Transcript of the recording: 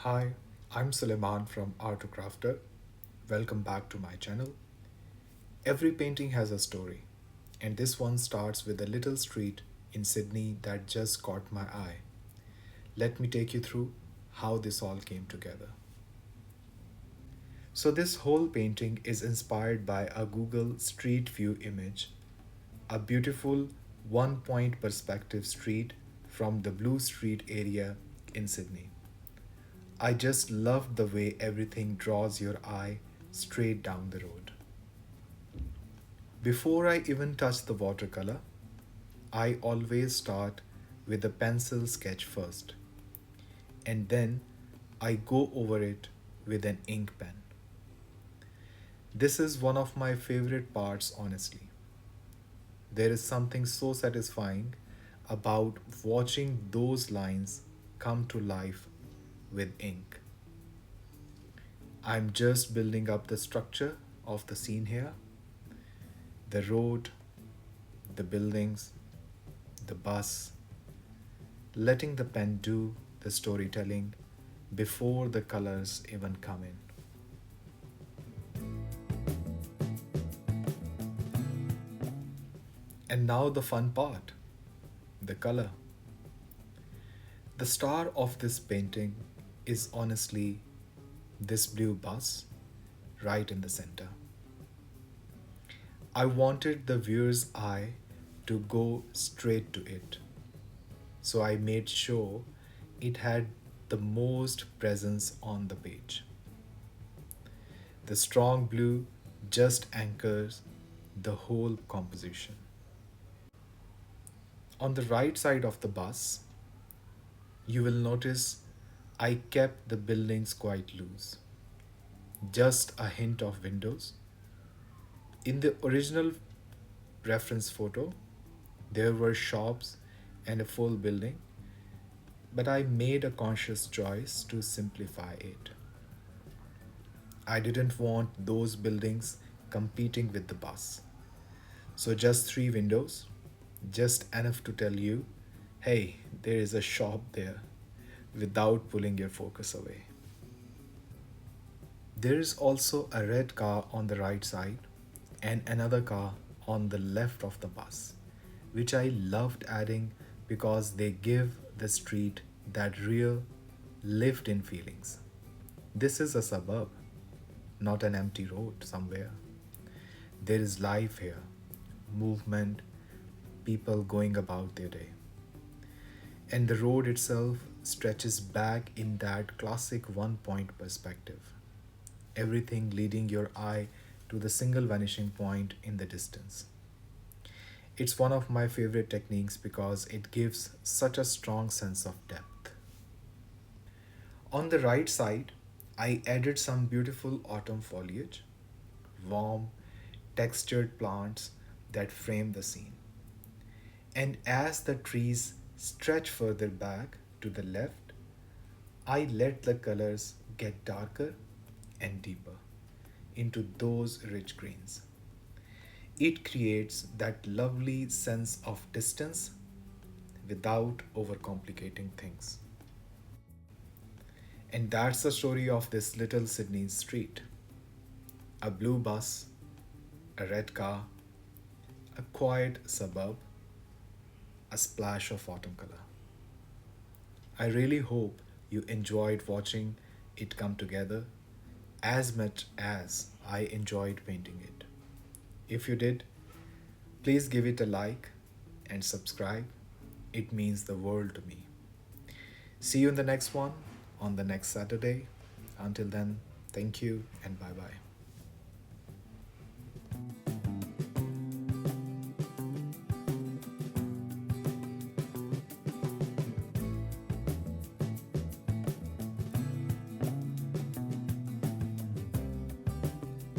Hi, I'm Suleiman from Artocrafter. Welcome back to my channel. Every painting has a story, and this one starts with a little street in Sydney that just caught my eye. Let me take you through how this all came together. So, this whole painting is inspired by a Google Street View image, a beautiful one point perspective street from the Blue Street area in Sydney. I just love the way everything draws your eye straight down the road. Before I even touch the watercolor, I always start with a pencil sketch first, and then I go over it with an ink pen. This is one of my favorite parts, honestly. There is something so satisfying about watching those lines come to life with ink. I'm just building up the structure of the scene here: the road, the buildings, the bus, letting the pen do the storytelling before the colors even come in. And now the fun part: the color. The star of this painting is honestly this blue bus right in the center. I wanted the viewer's eye to go straight to it, so I made sure it had the most presence on the page. The strong blue just anchors the whole composition. On the right side of the bus, you will notice I kept the buildings quite loose, just a hint of windows. In the original reference photo, there were shops and a full building, but I made a conscious choice to simplify it. I didn't want those buildings competing with the bus. So just three windows, just enough to tell you, hey, there is a shop there, without pulling your focus away. There is also a red car on the right side and another car on the left of the bus, which I loved adding because they give the street that real lived in feelings. This is a suburb, not an empty road somewhere. There is life here, movement, people going about their day. And the road itself stretches back in that classic one point perspective, everything leading your eye to the single vanishing point in the distance. It's one of my favorite techniques because it gives such a strong sense of depth. On the right side, I added some beautiful autumn foliage, warm, textured plants that frame the scene. And as the trees stretch further back to the left, I let the colors get darker and deeper into those rich greens. It creates that lovely sense of distance without overcomplicating things. And that's the story of this little Sydney street: a blue bus, a red car, a quiet suburb, a splash of autumn color. I really hope you enjoyed watching it come together as much as I enjoyed painting it. If you did, please give it a like and subscribe. It means the world to me. See you in the next one on the next Saturday. Until then, thank you and bye bye.